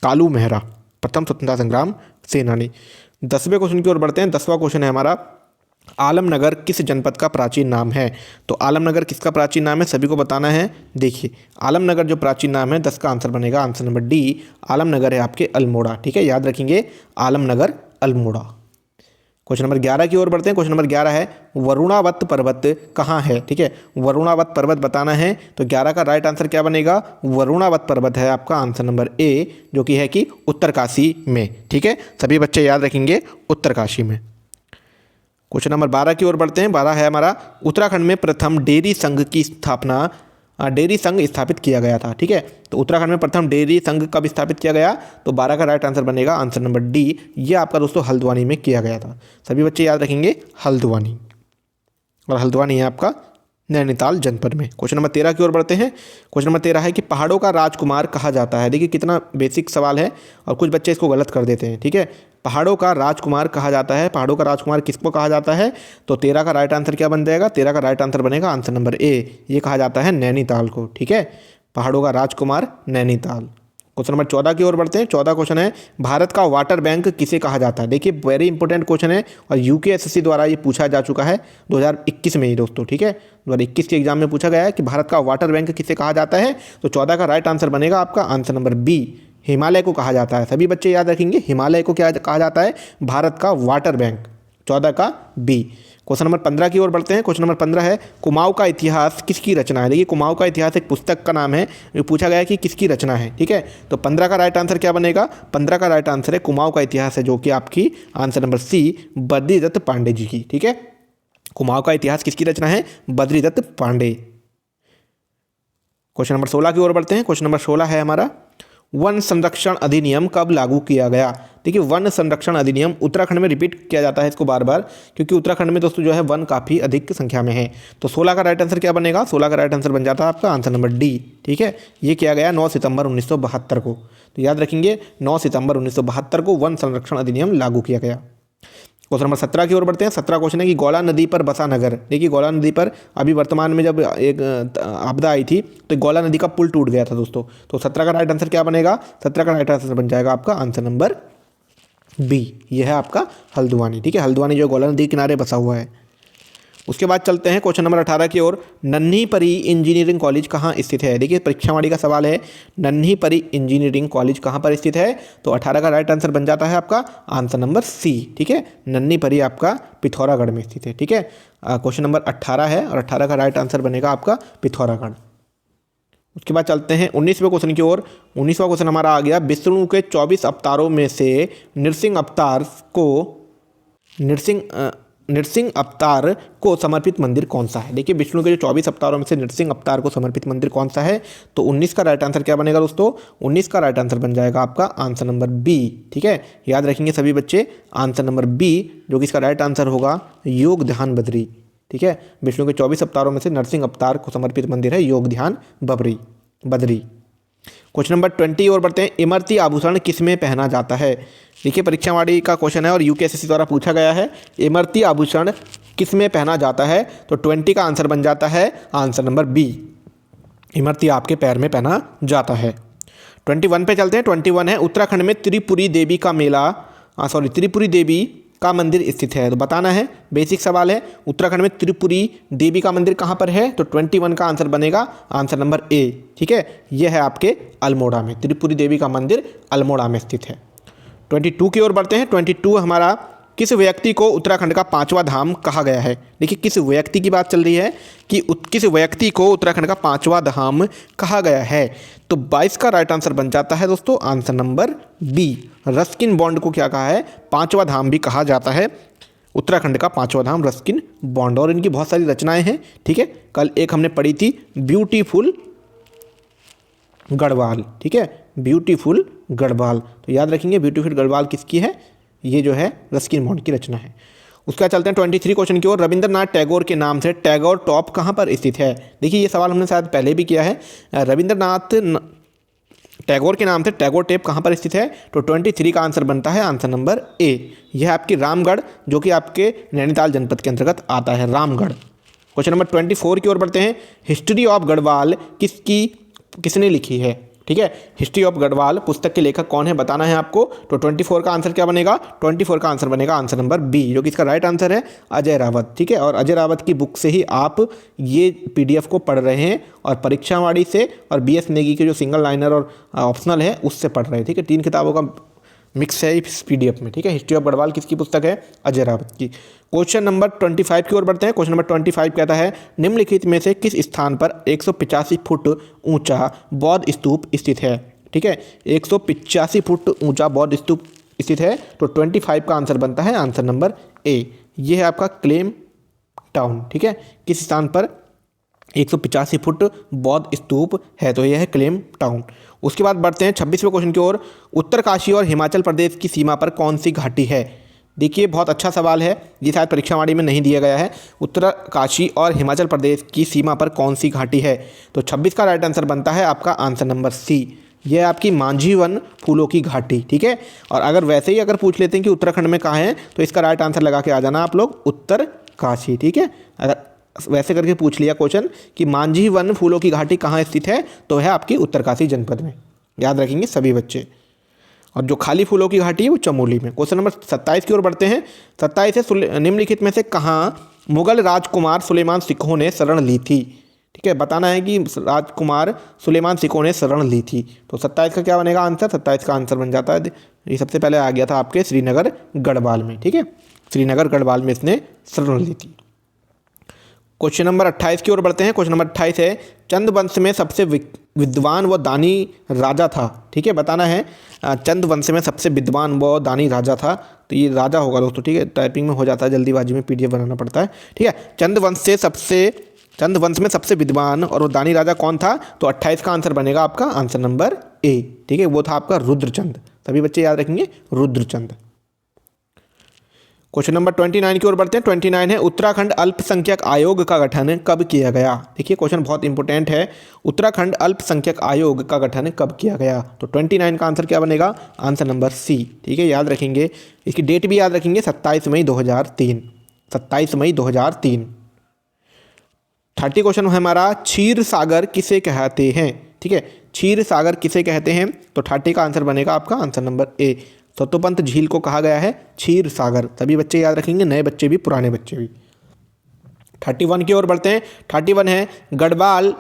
Speaker 1: कालू मेहरा प्रथम स्वतंत्रता संग्राम सेनानी। 10वें क्वेश्चन की ओर बढ़ते हैं। 10वां क्वेश्चन है हमारा, आलमनगर किस जनपद का प्राचीन नाम है। तो आलमनगर किसका प्राचीन नाम है, सभी को बताना है। देखिए आलमनगर जो प्राचीन नाम है, 10 का आंसर बनेगा आंसर नंबर डी, आलमनगर है आपके अल्मोड़ा, ठीक है, याद रखेंगे आलमनगर अल्मोड़ा। क्वेश्चन नंबर 11 की ओर बढ़ते हैं। क्वेश्चन नंबर 11 है वरुणावत पर्वत कहाँ है। ठीक है, वरुणावत पर्वत बताना है, तो 11 का राइट आंसर क्या बनेगा, वरुणावत पर्वत है आपका आंसर नंबर ए, जो कि है कि उत्तरकाशी में। ठीक है, सभी बच्चे याद रखेंगे उत्तरकाशी में। क्वेश्चन नंबर 12 की ओर बढ़ते हैं। 12 है हमारा उत्तराखंड में प्रथम डेयरी संघ की स्थापना, डेयरी संघ स्थापित किया गया था। ठीक है, तो उत्तराखंड में प्रथम डेयरी संघ कब स्थापित किया गया, तो 12 का राइट आंसर बनेगा आंसर नंबर डी, ये आपका दोस्तों हल्द्वानी में किया गया था। सभी बच्चे याद रखेंगे हल्द्वानी, और हल्द्वानी है आपका नैनीताल जनपद में। क्वेश्चन नंबर 13 की ओर बढ़ते हैं। क्वेश्चन नंबर 13 है कि पहाड़ों का राजकुमार कहा जाता है। देखिए कितना बेसिक सवाल है और कुछ बच्चे इसको गलत कर देते हैं। ठीक है, पहाड़ों का राजकुमार कहा जाता है, पहाड़ों का राजकुमार किसको कहा जाता है, तो 13 का राइट आंसर क्या बन जाएगा, 13 का राइट आंसर बनेगा आंसर नंबर ए, ये कहा जाता है नैनीताल को। ठीक है, पहाड़ों का राजकुमार नैनीताल। क्वेश्चन नंबर 14 की ओर बढ़ते हैं। 14 क्वेश्चन है भारत का वाटर बैंक किसे कहा जाता है। देखिए वेरी इंपॉर्टेंट क्वेश्चन है और यूकेएसएससी द्वारा ये पूछा जा चुका है 2021 में ही दोस्तों। ठीक है, 2021 के एग्जाम में पूछा गया है कि भारत का वाटर बैंक किसे कहा जाता है, तो 14 का राइट आंसर बनेगा आपका आंसर नंबर बी, हिमालय को कहा जाता है। सभी बच्चे याद रखेंगे हिमालय को क्या कहा जाता है, भारत का वाटर बैंक, 14 का बी। क्वेश्चन नंबर 15 की ओर बढ़ते हैं। क्वेश्चन नंबर 15 है कुमाऊं का इतिहास किसकी रचना है। देखिए कुमाऊं का इतिहास एक पुस्तक का नाम है, जो पूछा गया है कि किसकी रचना है। ठीक है, तो 15 का राइट आंसर क्या बनेगा, 15 का राइट आंसर है कुमाऊं का इतिहास है, जो कि आपकी answer number C Badridutt Pande ji की। ठीक है, कुमाऊं का इतिहास किसकी रचना है, बद्रीदत्त पांडे। क्वेश्चन नंबर 16 की ओर बढ़ते हैं। क्वेश्चन नंबर 16 है हमारा वन संरक्षण अधिनियम कब लागू किया गया। देखिए वन संरक्षण अधिनियम उत्तराखंड में रिपीट किया जाता है इसको बार बार, क्योंकि उत्तराखंड में दोस्तों जो है वन काफ़ी अधिक संख्या में है। तो 16 का राइट आंसर क्या बनेगा, 16 का राइट आंसर बन जाता है आपका आंसर नंबर डी। ठीक है, ये किया गया 9 सितंबर 1972 को, तो याद रखेंगे 9 सितंबर 1972 को वन संरक्षण अधिनियम लागू किया गया। क्वेश्चन नंबर 17 की ओर बढ़ते हैं। 17 क्वेश्चन है कि गौला नदी पर बसा नगर। देखिए गौला नदी पर अभी वर्तमान में जब एक आपदा आई थी तो गौला नदी का पुल टूट गया था दोस्तों। तो 17 का राइट आंसर क्या बनेगा, 17 का राइट आंसर बन जाएगा आपका आंसर नंबर बी, यह है आपका हल्द्वानी। ठीक है, हल्द्वानी जो गौला नदी के किनारे बसा हुआ है। उसके बाद चलते हैं क्वेश्चन नंबर 18 की ओर। नन्ही परी इंजीनियरिंग कॉलेज कहाँ स्थित है। देखिए परीक्षावाड़ी का सवाल है, नन्ही परी इंजीनियरिंग कॉलेज कहाँ पर स्थित है, तो 18 का राइट आंसर बन जाता है आपका आंसर नंबर सी। ठीक है, नन्ही परी आपका पिथौरागढ़ में स्थित है। ठीक है, क्वेश्चन नंबर 18 है और 18 का राइट आंसर बनेगा आपका पिथौरागढ़। उसके बाद चलते हैं 19वें क्वेश्चन की ओर। 19वां क्वेश्चन हमारा आ गया विष्णु के 24 अवतारों में से नृसिंह अवतार को समर्पित मंदिर कौन सा है। देखिए विष्णु के जो 24 अवतारों में से नृसिंह अवतार को समर्पित मंदिर कौन सा है, तो 19 का राइट आंसर क्या बनेगा दोस्तों, 19 का राइट आंसर बन जाएगा आपका आंसर नंबर बी। ठीक है, याद रखेंगे सभी बच्चे आंसर नंबर बी, जो कि इसका राइट आंसर होगा योग ध्यान बद्री। ठीक है, विष्णु के 24 अवतारों में से नरसिंह अवतार को समर्पित मंदिर है योग ध्यान बद्री। क्वेश्चन नंबर 20 और बढ़ते हैं। इमरती आभूषण किस में पहना जाता है। देखिए परीक्षावाड़ी का क्वेश्चन है और यूकेएसएससी द्वारा पूछा गया है, इमरती आभूषण किस में पहना जाता है, तो 20 का आंसर बन जाता है आंसर नंबर बी, इमरती आपके पैर में पहना जाता है। 21 पे चलते हैं। 21 है उत्तराखंड में त्रिपुरी देवी का मंदिर स्थित है। तो बताना है, बेसिक सवाल है, उत्तराखंड में त्रिपुरी देवी का मंदिर कहाँ पर है, तो 21 का आंसर बनेगा आंसर नंबर ए। ठीक है, यह है आपके अल्मोड़ा में, त्रिपुरी देवी का मंदिर अल्मोड़ा में स्थित है। 22 की ओर बढ़ते हैं। 22 हमारा किस व्यक्ति को उत्तराखंड का 5वां धाम कहा गया है। देखिए किस व्यक्ति की बात चल रही है कि किस व्यक्ति को उत्तराखंड का 5वां धाम कहा गया है, तो 22 का राइट आंसर बन जाता है दोस्तों answer number B, Ruskin Bond को क्या कहा है, 5वां धाम भी कहा जाता है। उत्तराखंड का 5वां धाम रस्किन बॉन्ड, और इनकी बहुत सारी रचनाएं हैं। ठीक है, कल एक हमने पढ़ी थी ब्यूटीफुल गढ़वाल। ठीक है, ब्यूटीफुल गढ़वाल, तो याद रखेंगे ब्यूटीफुल गढ़वाल किसकी है, ये जो है रस्किन बॉन्ड की रचना है। उसके बाद चलते हैं 23 क्वेश्चन की ओर। रविंद्रनाथ टैगोर के नाम से टैगोर टॉप कहाँ पर स्थित है। देखिए ये सवाल हमने शायद पहले भी किया है। रविंद्रनाथ टैगोर के नाम से टैगोर टेप कहाँ पर स्थित है, तो 23 का आंसर बनता है आंसर नंबर ए, यह आपकी रामगढ़, जो कि आपके नैनीताल जनपद के अंतर्गत आता है, रामगढ़। क्वेश्चन नंबर 24 की ओर बढ़ते हैं। हिस्ट्री ऑफ गढ़वाल किसने लिखी है। ठीक है, हिस्ट्री ऑफ गढ़वाल पुस्तक के लेखक कौन है बताना है आपको, तो 24 का आंसर क्या बनेगा, 24 का आंसर बनेगा आंसर नंबर बी, जो कि इसका राइट आंसर है अजय रावत। ठीक है, और अजय रावत की बुक से ही आप ये PDF को पढ़ रहे हैं और परीक्षावाड़ी से और BS नेगी के जो सिंगल लाइनर और ऑप्शनल है उससे पढ़ रहे हैं। ठीक है, 3 किताबों का मिक्स है इस PDF में, ठीक है। हिस्ट्री ऑफ गढ़वाल किसकी पुस्तक है? अजय रावत की। क्वेश्चन नंबर 25 की ओर बढ़ते हैं। क्वेश्चन नंबर 25 कहता है निम्नलिखित में से किस स्थान पर 185 फुट ऊंचा बौद्ध स्तूप स्थित है? ठीक है, 185 फुट ऊंचा बौद्ध स्तूप स्थित है। तो 25 का आंसर बनता है आंसर नंबर ए। ये है आपका क्लेम टाउन, ठीक है। किस स्थान पर 185 फुट बौद्ध स्तूप है? तो यह है क्लेम टाउन। उसके बाद बढ़ते हैं 26वें क्वेश्चन की ओर। उत्तरकाशी और हिमाचल प्रदेश की सीमा पर कौन सी घाटी है? देखिए बहुत अच्छा सवाल है, ये शायद परीक्षावाणी में नहीं दिया गया है। उत्तरकाशी और हिमाचल प्रदेश की सीमा पर कौन सी घाटी है? तो 26 का राइट आंसर बनता है आपका आंसर नंबर सी। यह आपकी मांझी वन फूलों की घाटी, ठीक है। और अगर वैसे ही अगर पूछ लेते हैं कि उत्तराखंड में कहाँ है, तो इसका राइट आंसर लगा के आ जाना आप लोग उत्तरकाशी, ठीक है। अगर वैसे करके पूछ लिया क्वेश्चन कि मांझी वन फूलों की घाटी कहाँ स्थित है, तो है आपकी उत्तरकाशी जनपद में, याद रखेंगे सभी बच्चे। और जो खाली फूलों की घाटी है वो चमोली में। क्वेश्चन नंबर 27 की ओर बढ़ते हैं। 27 है निम्नलिखित में से कहाँ मुगल राजकुमार सुलेमान सिकोह ने शरण ली थी? ठीक है, बताना है कि राजकुमार सुलेमान सिकोह ने शरण ली थी। तो 27 का क्या बनेगा आंसर? 27 का आंसर बन जाता है, ये सबसे पहले आ गया था आपके श्रीनगर गढ़वाल में, ठीक है। श्रीनगर गढ़वाल में इसने शरण ली थी। क्वेश्चन नंबर 28 की ओर बढ़ते हैं। क्वेश्चन नंबर 28 है चंद वंश में सबसे विद्वान व दानी राजा था? ठीक है, बताना है चंद वंश में सबसे विद्वान व दानी राजा था। तो ये राजा होगा दोस्तों, ठीक है। टाइपिंग में हो जाता है, जल्दीबाजी में PDF बनाना पड़ता है, ठीक है। चंद वंश में सबसे विद्वान और वो दानी राजा कौन था? तो 28 का आंसर बनेगा आपका आंसर नंबर ए, ठीक है। वो था आपका रुद्रचंद। सभी बच्चे याद रखेंगे रुद्रचंद। क्वेश्चन नंबर 29 की ओर बढ़ते हैं। 29 है उत्तराखंड अल्पसंख्यक आयोग का गठन कब किया गया? देखिए क्वेश्चन बहुत इंपॉर्टेंट है, उत्तराखंड अल्पसंख्यक आयोग का गठन कब किया गया? तो 29 का आंसर क्या बनेगा? आंसर नंबर सी, ठीक है। याद रखेंगे, इसकी डेट भी याद रखेंगे 27 मई 2003, 27 मई 2003। 30 क्वेश्चन है हमारा क्षीर सागर किसे कहते हैं? ठीक है, क्षीर सागर किसे कहते हैं? तो 30 का आंसर बनेगा आपका आंसर नंबर ए। सतोपंत झील को कहा गया है क्षीर सागर। सभी बच्चे याद रखेंगे, नए बच्चे भी पुराने बच्चे भी। 31 की ओर बढ़ते हैं। 31 है गढ़वाल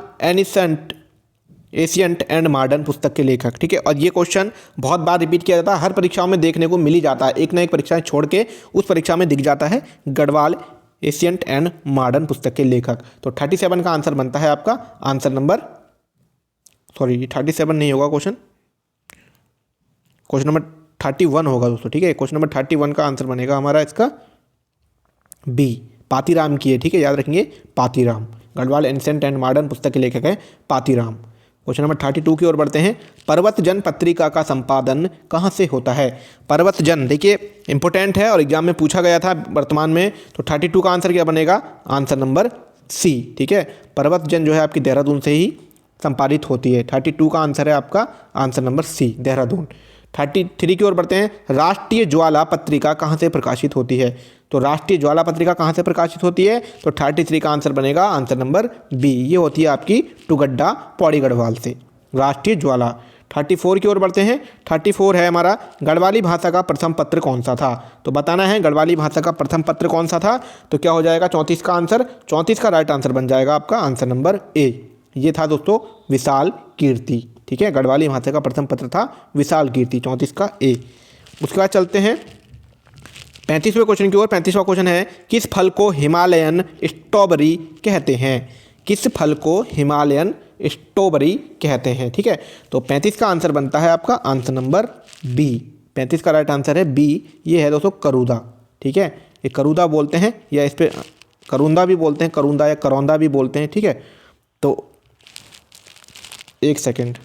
Speaker 1: एशियंट एंड मॉडर्न पुस्तक के लेखक, ठीक है। और ये क्वेश्चन बहुत बार रिपीट किया जाता है, हर परीक्षाओं में देखने को मिल ही जाता है, एक ना एक परीक्षाएं छोड़ के उस परीक्षा में दिख जाता है गढ़वाल एशियंट एंड मॉडर्न पुस्तक के लेखक। तो 37 का आंसर बनता है आपका आंसर नंबर 37 नहीं होगा क्वेश्चन नंबर 31 होगा दोस्तों, ठीक है। क्वेश्चन नंबर 31 का आंसर बनेगा हमारा इसका बी, पातीराम की है, ठीक है। याद रखेंगे Patiram, Garhwal ancient and modern पुस्तक के लेखक है पातीराम। क्वेश्चन नंबर 32 की ओर बढ़ते हैं। पर्वत जन पत्रिका का संपादन कहाँ से होता है? पर्वत जन देखिए इंपॉर्टेंट है और एग्जाम में पूछा गया था वर्तमान में। तो 32 का आंसर क्या बनेगा? आंसर नंबर सी, ठीक है। पर्वत जन जो है आपकी देहरादून से ही संपादित होती है। 32 का आंसर है आपका आंसर नंबर सी, देहरादून। 33 की ओर बढ़ते हैं। राष्ट्रीय ज्वाला पत्रिका कहाँ से प्रकाशित होती है? तो राष्ट्रीय ज्वाला पत्रिका कहाँ से प्रकाशित होती है? तो 33 का आंसर बनेगा आंसर नंबर बी, ये होती है आपकी टुगड्डा पौड़ी गढ़वाल से राष्ट्रीय ज्वाला। 34 की ओर बढ़ते हैं। 34 है हमारा गढ़वाली भाषा का प्रथम पत्र कौन सा था? तो बताना है गढ़वाली भाषा का प्रथम पत्र कौन सा था। तो क्या हो जाएगा 34 का आंसर? 34 का राइट आंसर बन जाएगा आपका आंसर नंबर ए, ये था दोस्तों विशाल कीर्ति, ठीक है। गढ़वाली भाषा का प्रथम पत्र था विशाल कीर्ति, 34 का ए। उसके बाद चलते हैं 35वें क्वेश्चन की ओर। 35वां क्वेश्चन है किस फल को हिमालयन स्ट्रॉबेरी कहते हैं? किस फल को हिमालयन स्ट्रॉबेरी कहते हैं, ठीक है। तो 35 का आंसर बनता है आपका आंसर नंबर बी, 35 का राइट आंसर है बी, ये है दोस्तों करूदा, ठीक है। ये करूदा बोलते हैं या इस पर करूंदा भी बोलते हैं, करूंदा या करौंदा भी बोलते हैं, ठीक है। तो एक सेकेंड,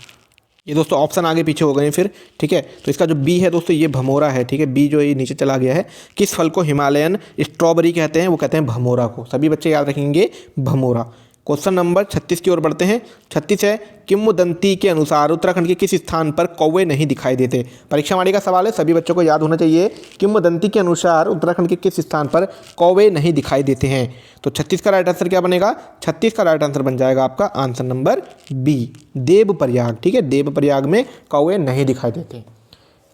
Speaker 1: ये दोस्तों ऑप्शन आगे पीछे हो गए फिर, ठीक है। तो इसका जो बी है दोस्तों ये भमोरा है, ठीक है। बी जो ये नीचे चला गया है। किस फल को हिमालयन स्ट्रॉबेरी कहते हैं? वो कहते हैं भमोरा को। सभी बच्चे याद रखेंगे भमोरा। क्वेश्चन नंबर 36 की ओर बढ़ते हैं। 36 है किंवदंती के अनुसार उत्तराखंड के किस स्थान पर कौवे नहीं दिखाई देते? परीक्षावाणी का सवाल है, सभी बच्चों को याद होना चाहिए। किंवदंती के अनुसार उत्तराखंड के किस स्थान पर कौवे नहीं दिखाई देते हैं? तो 36 का राइट आंसर क्या बनेगा? 36 का राइट आंसर बन जाएगा आपका आंसर नंबर बी, देवप्रयाग, ठीक है। देवप्रयाग में कौवे नहीं दिखाई देते।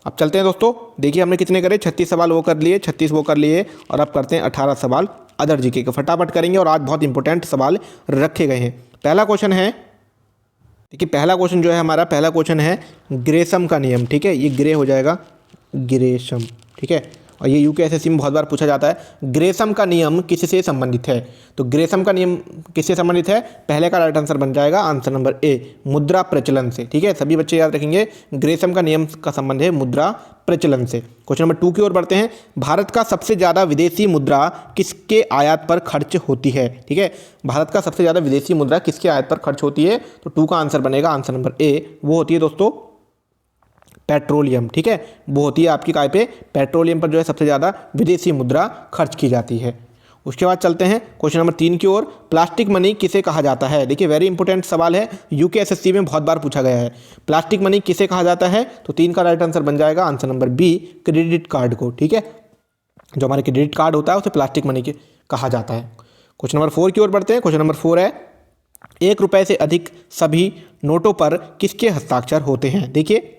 Speaker 1: अब चलते हैं दोस्तों, देखिए हमने कितने करे, 36 सवाल वो कर लिए, 36 वो कर लिए, और अब करते हैं 18 सवाल अदर जीके का, फटाफट करेंगे। और आज बहुत इंपॉर्टेंट सवाल रखे गए हैं। पहला क्वेश्चन है, देखिए पहला क्वेश्चन जो है हमारा, पहला क्वेश्चन है ग्रेसम का नियम, ठीक है। ये ग्रे हो जाएगा, ग्रेशम, ठीक है। और ये यूके एसएससी में बहुत बार पूछा जाता है। ग्रेशम का नियम किससे संबंधित है? तो ग्रेशम का नियम किससे संबंधित है? पहले का राइट आंसर बन जाएगा आंसर नंबर ए, मुद्रा प्रचलन से, ठीक है। सभी बच्चे याद रखेंगे, ग्रेशम का नियम का संबंध है मुद्रा प्रचलन से। क्वेश्चन नंबर 2 की ओर बढ़ते हैं। भारत का सबसे ज़्यादा विदेशी मुद्रा किसके आयात पर खर्च होती है? ठीक है, भारत का सबसे ज़्यादा विदेशी मुद्रा किसके आयात पर खर्च होती है? तो 2 का आंसर बनेगा आंसर नंबर ए, वो होती है दोस्तों पेट्रोलियम, ठीक है। वो होती है आपकी काय पे? पेट्रोलियम पर जो है सबसे ज़्यादा विदेशी मुद्रा खर्च की जाती है। उसके बाद चलते हैं क्वेश्चन नंबर 3 की ओर। प्लास्टिक मनी किसे कहा जाता है? देखिए वेरी इंपॉर्टेंट सवाल है, यूके एसएससी में बहुत बार पूछा गया है। प्लास्टिक मनी किसे कहा जाता है? तो 3 का राइट आंसर बन जाएगा answer number B, credit card को, ठीक है। जो हमारे क्रेडिट कार्ड होता है उसे प्लास्टिक मनी के कहा जाता है। क्वेश्चन नंबर 4 की ओर बढ़ते हैं। क्वेश्चन नंबर 4 है, 1 रुपये से अधिक सभी नोटों पर किसके हस्ताक्षर होते हैं? देखिए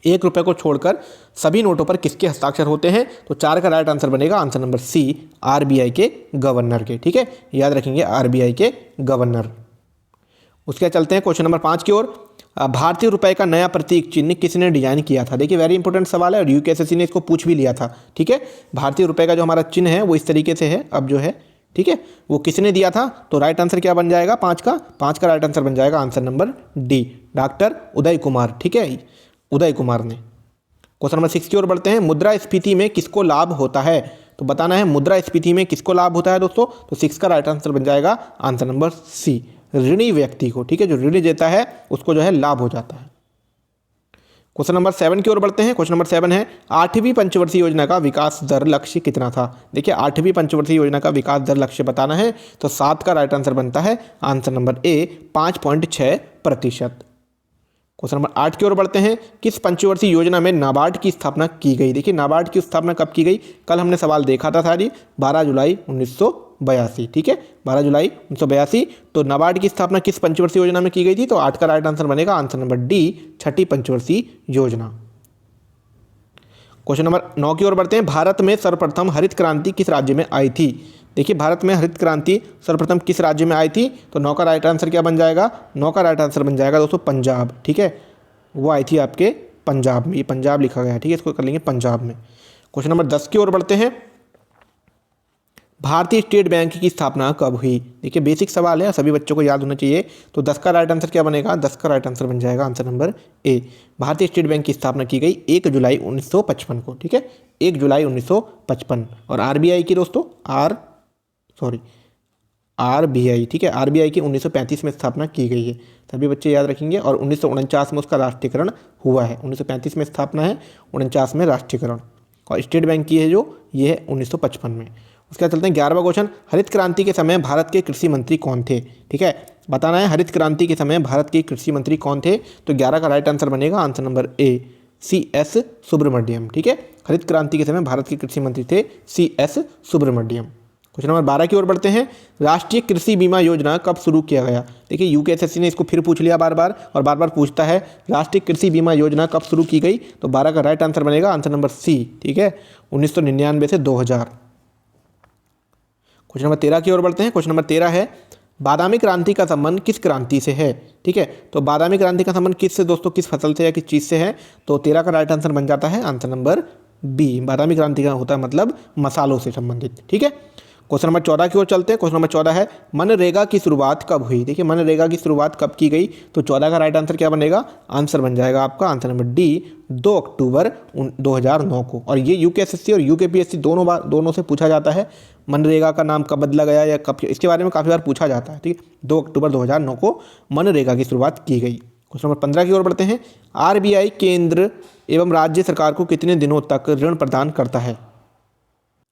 Speaker 1: 1 रुपये को छोड़कर सभी नोटों पर किसके हस्ताक्षर होते हैं? तो 4 का राइट आंसर बनेगा आंसर नंबर सी, आरबीआई के गवर्नर के, ठीक है। याद रखेंगे आरबीआई के गवर्नर। उसके बाद चलते हैं क्वेश्चन नंबर 5 की ओर। भारतीय रुपए का नया प्रतीक चिन्ह किसने डिजाइन किया था? देखिए वेरी इंपॉर्टेंट सवाल है और यूकेएसएससी ने इसको पूछ भी लिया था, ठीक है। भारतीय रुपए का जो हमारा चिन्ह है वो इस तरीके से है अब जो है, ठीक है। वो किसने दिया था? तो राइट आंसर क्या बन जाएगा? 5 का राइट आंसर बन जाएगा answer number D, doctor Uday Kumar, ठीक है, उदय कुमार ने। क्वेश्चन नंबर 6 की ओर बढ़ते हैं। मुद्रास्फीति में किसको लाभ होता है? तो बताना है मुद्रास्फीति में किसको लाभ होता है दोस्तों? तो 6 का राइट आंसर बन जाएगा आंसर नंबर सी, ऋणी व्यक्ति को, ठीक है। जो ऋण देता है उसको जो है लाभ हो जाता है। क्वेश्चन नंबर 7 की ओर बढ़ते हैं। क्वेश्चन नंबर 7 है, 8वीं पंचवर्षीय योजना का विकास दर लक्ष्य कितना था? देखिए 8वीं पंचवर्षीय योजना का विकास दर लक्ष्य बताना है तो 7 का राइट आंसर बनता है आंसर नंबर ए, 5.6%। क्वेश्चन नंबर 8 की ओर बढ़ते हैं। किस पंचवर्षीय योजना में नाबार्ड की स्थापना की गई? देखिए नाबार्ड की स्थापना कब की गई? कल हमने सवाल देखा था सारी, 12 जुलाई 1982, ठीक है, 12 जुलाई 1982। तो नाबार्ड की स्थापना किस पंचवर्षीय योजना में की गई थी? तो 8 का राइट आंसर बनेगा आंसर नंबर डी, 6ठी पंचवर्षीय योजना। क्वेश्चन नंबर 9 की ओर बढ़ते हैं। भारत में सर्वप्रथम हरित क्रांति किस राज्य में आई थी? देखिए भारत में हरित क्रांति सर्वप्रथम किस राज्य में आई थी? तो 9 का राइट आंसर क्या बन जाएगा? 9 का राइट आंसर बन जाएगा दोस्तों पंजाब, ठीक है। वो आई थी आपके पंजाब में, ये पंजाब लिखा गया है, ठीक है, इसको कर लेंगे पंजाब में। क्वेश्चन नंबर 10 की ओर बढ़ते हैं। भारतीय स्टेट बैंक की स्थापना कब हुई? देखिए बेसिक सवाल है, सभी बच्चों को याद होना चाहिए। तो 10 का राइट आंसर क्या बनेगा? 10 का राइट आंसर बन जाएगा आंसर नंबर ए, भारतीय स्टेट बैंक की स्थापना की गई 1 जुलाई 1955 को, ठीक है, 1 जुलाई 1955। और आरबीआई की दोस्तों आरबीआई, ठीक है, आरबीआई की 1935 में स्थापना की गई है, सभी बच्चे याद रखेंगे। और 1949 में उसका राष्ट्रीयकरण हुआ है। 1935 में स्थापना है, 49 में राष्ट्रीयकरण। और स्टेट बैंक की है जो, ये है 1955 में। उसके बाद चलते हैं 11वां क्वेश्चन। हरित क्रांति के समय भारत के कृषि मंत्री कौन थे? ठीक है, बताना है हरित क्रांति के समय भारत के कृषि मंत्री कौन थे? तो 11 का राइट आंसर बनेगा answer number A, CS Subramaniam, ठीक है। हरित क्रांति के समय भारत के कृषि मंत्री थे CS सुब्रमण्यम। क्वेश्चन नंबर 12 की ओर बढ़ते हैं। राष्ट्रीय कृषि बीमा योजना कब शुरू किया गया? देखिए यूकेएसएससी ने इसको फिर पूछ लिया बार बार और बार बार पूछता है, राष्ट्रीय कृषि बीमा योजना कब शुरू की गई? तो 12 का राइट आंसर बनेगा आंसर नंबर सी, ठीक है, 1999 से 2000। क्वेश्चन नंबर 13 की ओर बढ़ते हैं। क्वेश्चन नंबर 13 है, बादामी क्रांति का संबंध किस क्रांति से है? ठीक है, तो बादामी क्रांति का संबंध किस से दोस्तों, किस फसल से या किस चीज़ से है? तो 13 का राइट आंसर बन जाता है आंसर नंबर बी, बादामी क्रांति का होता है मतलब मसालों से संबंधित, ठीक है। क्वेश्चन नंबर 14 की ओर चलते हैं। क्वेश्चन नंबर 14 है, मनरेगा की शुरुआत कब हुई? देखिए मनरेगा की शुरुआत कब की गई? तो 14 का राइट आंसर क्या बनेगा? आंसर बन जाएगा आपका आंसर नंबर डी, 2 अक्टूबर 2009 को। और ये यूकेएसएससी और यूकेपीएससी दोनों से पूछा जाता है, मनरेगा का नाम कब बदला गया या कब, इसके बारे में काफ़ी बार पूछा जाता है, ठीक है। 2 अक्टूबर 2009 को मनरेगा की शुरुआत की गई। क्वेश्चन नंबर 15 की ओर बढ़ते हैं। आरबीआई केंद्र एवं राज्य सरकार को कितने दिनों तक ऋण प्रदान करता है?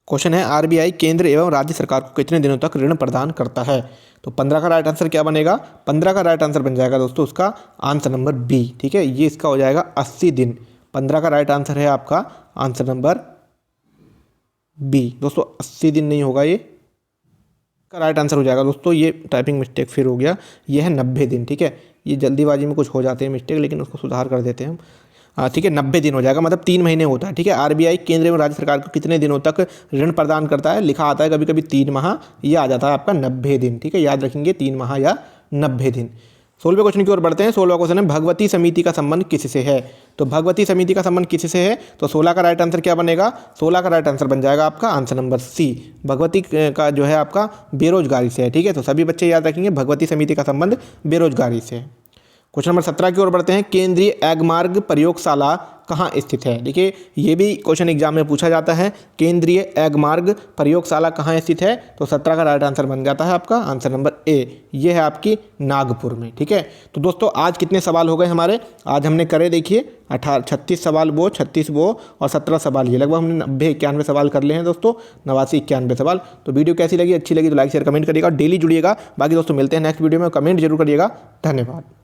Speaker 1: क्वेश्चन है, आरबीआई केंद्र एवं राज्य सरकार को कितने दिनों तक ऋण प्रदान करता है? तो 15 का राइट आंसर क्या बनेगा? 15 का राइट आंसर बन जाएगा दोस्तों उसका आंसर नंबर बी, ठीक है, ये इसका हो जाएगा 80 दिन। 15 का राइट आंसर है आपका आंसर नंबर बी दोस्तों, 80 दिन नहीं होगा, ये का राइट आंसर हो जाएगा दोस्तों, ये टाइपिंग मिस्टेक फिर हो गया, ये है 90 दिन, ठीक है। ये जल्दीबाजी में कुछ हो जाते हैं मिस्टेक, लेकिन उसको सुधार कर देते हैं हम, हाँ ठीक है, 90 दिन हो जाएगा, मतलब 3 महीने होता है, ठीक है। आरबीआई केंद्र एवं राज्य सरकार को कितने दिनों तक ऋण प्रदान करता है? लिखा आता है कभी कभी 3 माह, ये आ जाता है आपका 90 दिन, ठीक है, याद रखेंगे 3 माह या 90 दिन। 16वें क्वेश्चन की ओर बढ़ते हैं। 16वां क्वेश्चन है भगवती समिति का संबंध किससे है। तो भगवती समिति का संबंध किससे है, तो 16 का राइट आंसर क्या बनेगा, 16 का राइट आंसर बन जाएगा आपका आंसर नंबर सी। भगवती का जो है आपका बेरोजगारी से है। ठीक है, तो सभी बच्चे याद रखेंगे भगवती समिति का संबंध बेरोजगारी से है। क्वेश्चन नंबर 17 की ओर बढ़ते हैं। केंद्रीय एगमार्ग प्रयोगशाला कहाँ स्थित है। देखिए ये भी क्वेश्चन एग्जाम में पूछा जाता है, केंद्रीय एगमार्ग प्रयोगशाला कहाँ स्थित है, तो 17 का राइट आंसर बन जाता है आपका आंसर नंबर ए, ये है आपकी नागपुर में। ठीक है, तो दोस्तों आज कितने सवाल हो गए हमारे, आज हमने करे देखिए 36 सवाल वो, 36 वो और 17 सवाल ये, लगभग हमने 90-91 सवाल कर लिए हैं दोस्तों, 89-91 सवाल। तो वीडियो कैसी लगी, अच्छी लगी तो लाइक शेयर कमेंट करिएगा, डेली जुड़िएगा। बाकी दोस्तों मिलते हैं नेक्स्ट वीडियो में, कमेंट जरूर करिएगा। धन्यवाद।